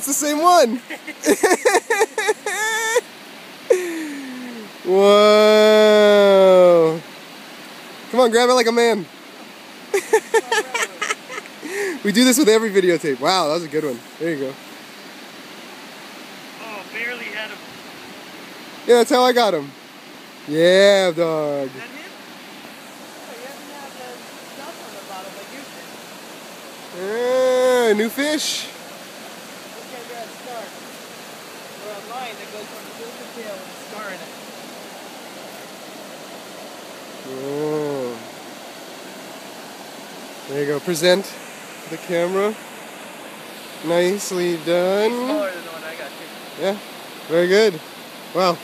it's the same one. Whoa. Come on, grab it like a man. We do this with every videotape. Wow, that was a good one. There you go. Oh, barely had him. Yeah, that's how I got him. Yeah, dog. Is that him? Oh, you haven't had the stuff on the bottom like you did. New fish. Look at that scar. Or a line that goes from the to tail with a scar in it. Oh. There you go. Present the camera. Nicely done. Smaller than the one I got too. Yeah, very good. Wow.